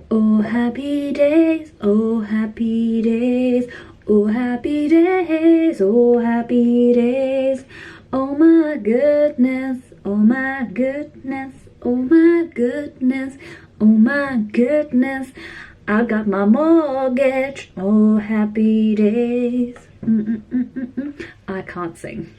Oh happy days, oh happy days, oh happy days, oh happy days. Oh my goodness, oh my goodness, oh my goodness, oh my goodness. I got my mortgage, oh happy days. I can't sing.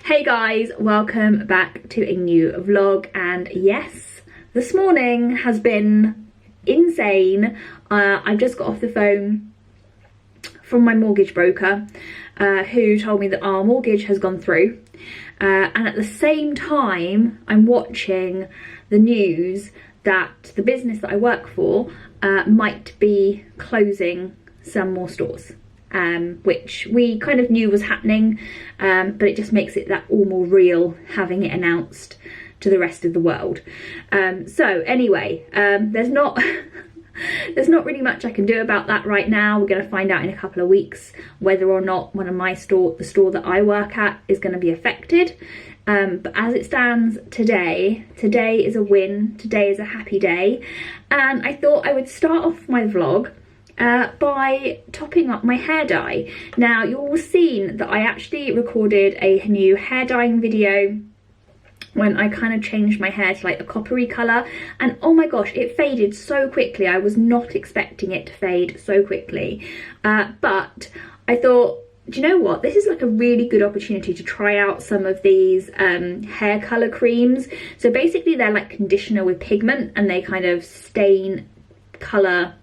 Hey guys, welcome back to a new vlog, and yes, this morning has been insane. I've just got off the phone from my mortgage broker who told me that our mortgage has gone through, and at the same time I'm watching the news that the business that I work for might be closing some more stores. Which we kind of knew was happening, but it just makes it that all more real having it announced to the rest of the world. So anyway, there's not really much I can do about that right now. We're going to find out in a couple of weeks whether or not one of my the store that I work at, is going to be affected. But as it stands today is a win. Today is a happy day, and I thought I would start off my vlog by topping up my hair dye. Now, you've all seen that I actually recorded a new hair dyeing video when I kind of changed my hair to like a coppery colour, and oh my gosh, it faded so quickly. I was not expecting it to fade so quickly, but I thought, do you know what, this is like a really good opportunity to try out some of these hair colour creams. So basically they're like conditioner with pigment, and they kind of stain colour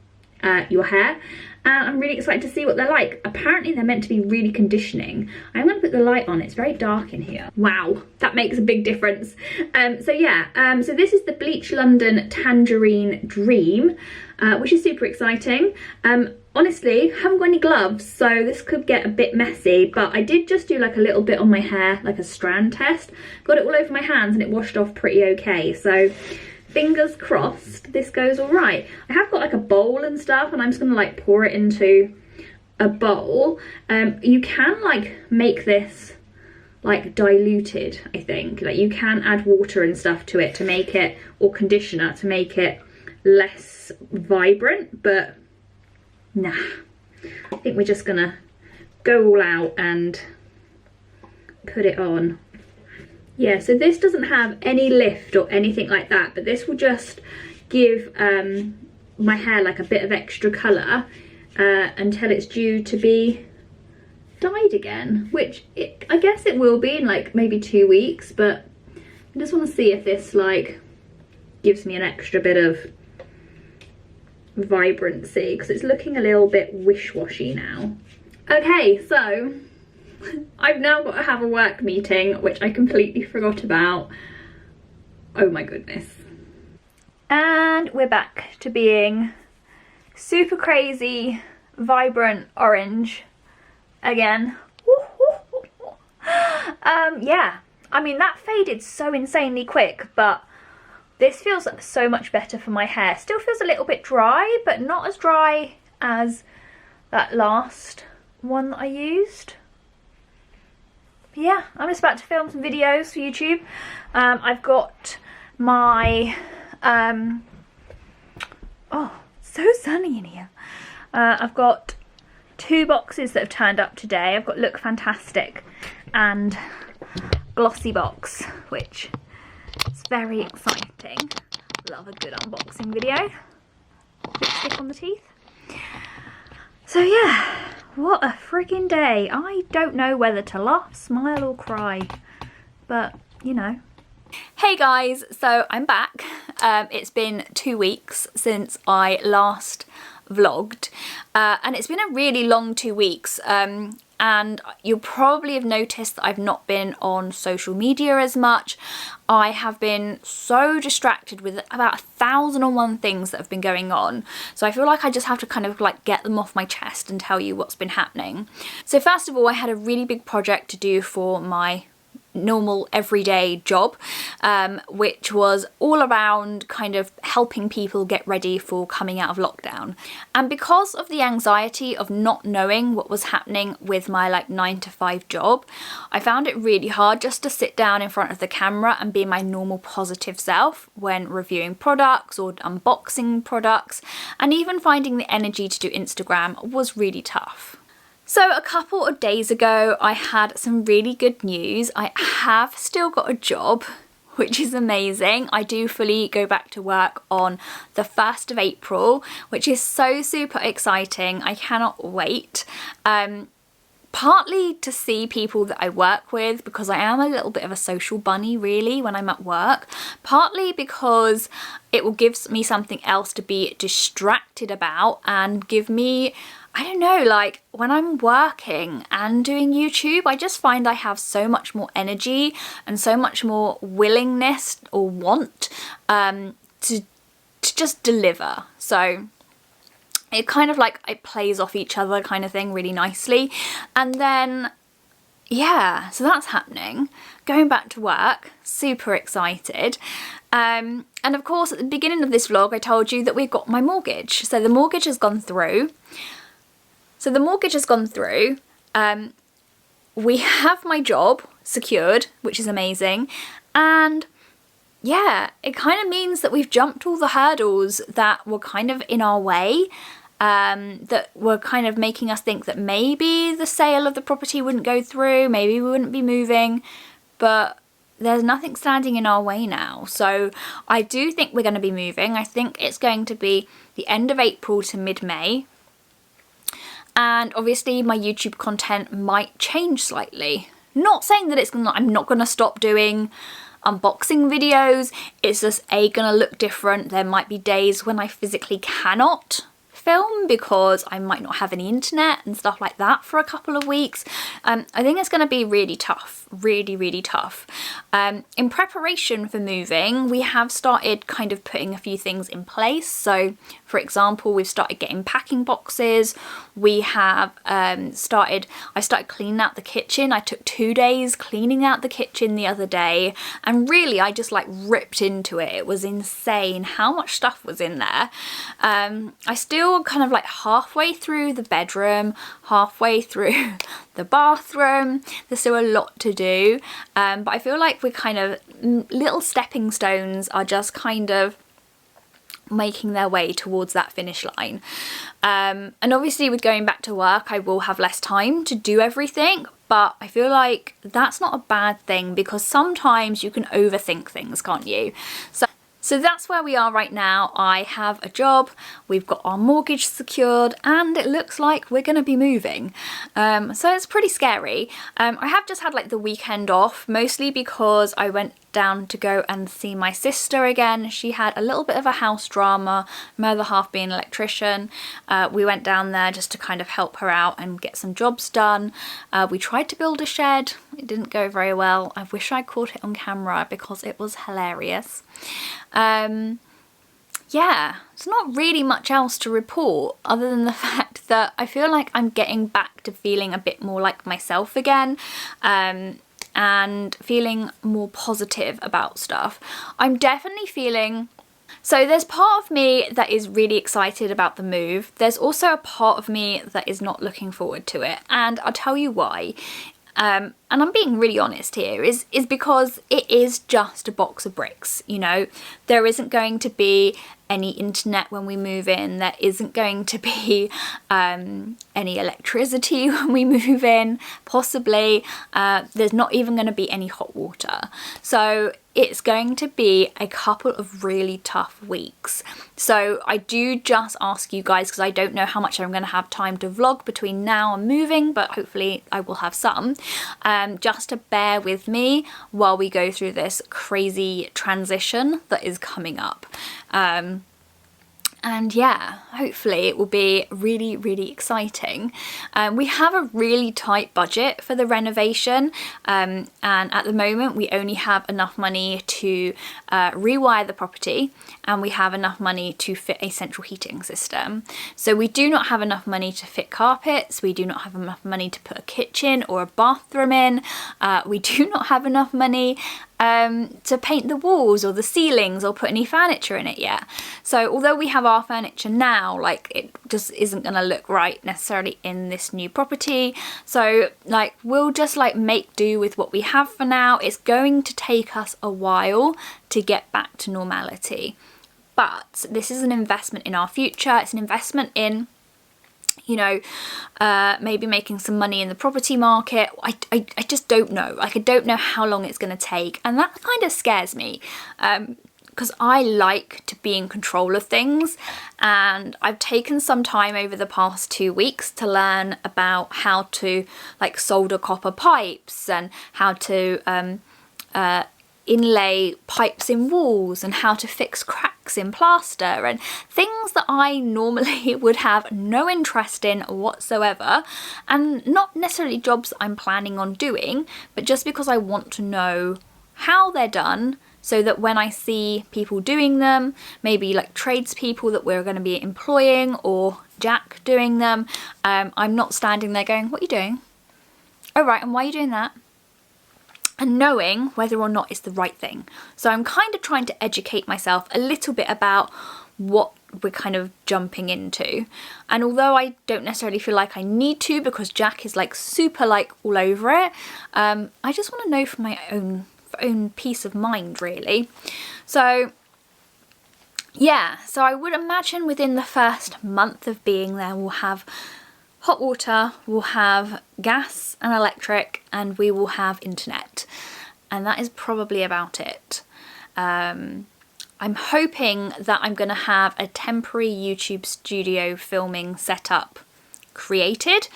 your hair, and I'm really excited to see what they're like. Apparently they're meant to be really conditioning. I'm going to put the light on. It's very dark in here. Wow, that makes a big difference. So yeah, so this is the Bleach London Tangerine Dream, which is super exciting. Honestly, I haven't got any gloves, so this could get a bit messy, but I did just do like a little bit on my hair, like a strand test. Got it all over my hands and it washed off pretty okay, so fingers crossed this goes all right. I have got like a bowl and stuff, and I'm just gonna like pour it into a bowl. You can like make this like diluted, I think. Like you can add water and stuff to it to make it, or conditioner to make it less vibrant, but nah, I think we're just gonna go all out and put it on. Yeah, so this doesn't have any lift or anything like that, but this will just give my hair like a bit of extra colour until it's due to be dyed again, which I guess it will be in like maybe 2 weeks, but I just want to see if this like gives me an extra bit of vibrancy, because it's looking a little bit wish-washy now. Okay, so I've now got to have a work meeting, which I completely forgot about. Oh my goodness. And we're back to being super crazy, vibrant orange again. Yeah, I mean, that faded so insanely quick, but this feels so much better for my hair. Still feels a little bit dry, but not as dry as that last one that I used. Yeah, I'm just about to film some videos for YouTube. I've got my, oh, so sunny in here. I've got 2 boxes that have turned up today. I've got Look Fantastic and Glossy Box, which is very exciting. Love a good unboxing video. Lipstick on the teeth. So yeah, what a freaking day. I don't know whether to laugh, smile or cry, but you know. Hey guys, so I'm back. It's been 2 weeks since I last vlogged, and it's been a really long 2 weeks, and you'll probably have noticed that I've not been on social media as much. I have been so distracted with about 1,001 things that have been going on, so I feel like I just have to kind of like get them off my chest and tell you what's been happening. So first of all, I had a really big project to do for my normal everyday job, which was all around kind of helping people get ready for coming out of lockdown. And because of the anxiety of not knowing what was happening with my like 9 to 5 job, I found it really hard just to sit down in front of the camera and be my normal positive self when reviewing products or unboxing products, and even finding the energy to do Instagram was really tough. So a couple of days ago, I had some really good news. I have still got a job, which is amazing. I do fully go back to work on the 1st of April, which is so super exciting. I cannot wait. Partly to see people that I work with, because I am a little bit of a social bunny really when I'm at work. Partly because it will give me something else to be distracted about and give me, I don't know, like when I'm working and doing YouTube, I just find I have so much more energy and so much more willingness or want to just deliver. So it kind of like, it plays off each other kind of thing really nicely. And then, yeah, so that's happening. Going back to work, super excited. And of course, at the beginning of this vlog, I told you that we've got my mortgage. So the mortgage has gone through. We have my job secured, which is amazing. And yeah, it kind of means that we've jumped all the hurdles that were kind of in our way, that were kind of making us think that maybe the sale of the property wouldn't go through, maybe we wouldn't be moving, but there's nothing standing in our way now. So I do think we're going to be moving. I think it's going to be the end of April to mid-May. And obviously my YouTube content might change slightly. Not saying that I'm not going to stop doing unboxing videos. It's just gonna look different. There might be days when I physically cannot film because I might not have any internet and stuff like that for a couple of weeks. I think it's going to be really tough, really tough. In preparation for moving, we have started kind of putting a few things in place. So for example, we've started getting packing boxes. We have I started cleaning out the kitchen. I took 2 days cleaning out the kitchen the other day, and really I just like ripped into it. It was insane how much stuff was in there. I still kind of like halfway through the bedroom, halfway through the bathroom. There's still a lot to do, but I feel like we're kind of, little stepping stones are just kind of making their way towards that finish line. And obviously with going back to work, I will have less time to do everything, but I feel like that's not a bad thing, because sometimes you can overthink things, can't you? So that's where we are right now. I have a job, we've got our mortgage secured, and it looks like we're going to be moving. So it's pretty scary. I have just had like the weekend off, mostly because I went down to go and see my sister again. She had a little bit of a house drama, my other half being an electrician. We went down there just to kind of help her out and get some jobs done. We tried to build a shed. It didn't go very well. I wish I caught it on camera because it was hilarious. Yeah, it's not really much else to report other than the fact that I feel like I'm getting back to feeling a bit more like myself again. And feeling more positive about stuff. I'm definitely feeling... So there's part of me that is really excited about the move. There's also a part of me that is not looking forward to it. And I'll tell you why. And I'm being really honest here, is because it is just a box of bricks, you know. There isn't going to be any internet when we move in. There isn't going to be any electricity when we move in, possibly. There's not even going to be any hot water. So it's going to be a couple of really tough weeks. So I do just ask you guys, because I don't know how much I'm going to have time to vlog between now and moving, but hopefully I will have some, just to bear with me while we go through this crazy transition that is coming up. And And yeah, hopefully it will be really, really exciting. We have a really tight budget for the renovation, and at the moment we only have enough money to rewire the property, and we have enough money to fit a central heating system. So we do not have enough money to fit carpets, we do not have enough money to put a kitchen or a bathroom in, we do not have enough money to paint the walls or the ceilings or put any furniture in it yet. So although we have our furniture now, like, it just isn't gonna look right necessarily in this new property. So like, we'll just like make do with what we have for now. It's going to take us a while to get back to normality, but this is an investment in our future. It's an investment in, you know, maybe making some money in the property market. I just don't know. Like, I don't know how long it's going to take, and that kind of scares me, because I like to be in control of things, and I've taken some time over the past 2 weeks to learn about how to like solder copper pipes and how to inlay pipes in walls and how to fix cracks in plaster and things that I normally would have no interest in whatsoever, and not necessarily jobs I'm planning on doing, but just because I want to know how they're done, so that when I see people doing them, maybe like tradespeople that we're going to be employing or Jack doing them, I'm not standing there going, what are you doing? Oh right, and why are you doing that? And knowing whether or not it's the right thing. So I'm kind of trying to educate myself a little bit about what we're kind of jumping into. And although I don't necessarily feel like I need to, because Jack is like super like all over it, I just want to know for my own peace of mind, really. So yeah, so I would imagine within the first month of being there, we'll have hot water, we'll have gas and electric, and we will have internet. And that is probably about it. I'm hoping that I'm going to have a temporary YouTube studio filming setup created,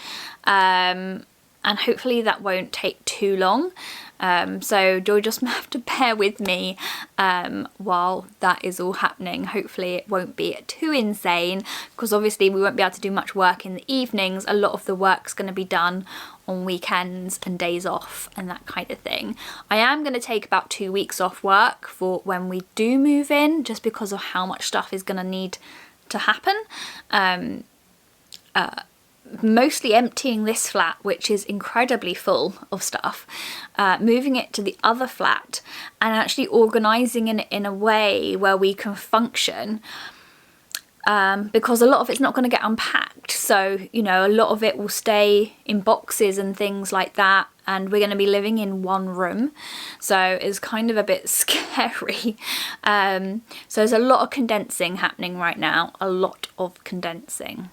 and hopefully that won't take too long. So you'll just have to bear with me while that is all happening. Hopefully it won't be too insane, because obviously we won't be able to do much work in the evenings. A lot of the work's going to be done on weekends and days off and that kind of thing. I am going to take about 2 weeks off work for when we do move in, just because of how much stuff is going to need to happen. Mostly emptying this flat, which is incredibly full of stuff, moving it to the other flat and actually organising it in a way where we can function, because a lot of it's not going to get unpacked. So, you know, a lot of it will stay in boxes and things like that, and we're going to be living in one room, so it's kind of a bit scary. So there's a lot of condensing happening right now, a lot of condensing.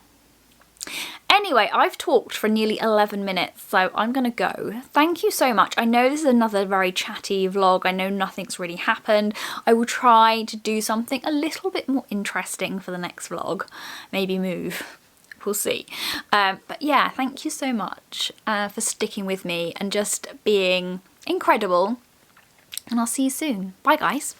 Anyway, I've talked for nearly 11 minutes, so I'm gonna go. Thank you so much. I know this is another very chatty vlog. I know nothing's really happened. I will try to do something a little bit more interesting for the next vlog. Maybe move. We'll see. But yeah, thank you so much for sticking with me and just being incredible. And I'll see you soon. Bye, guys.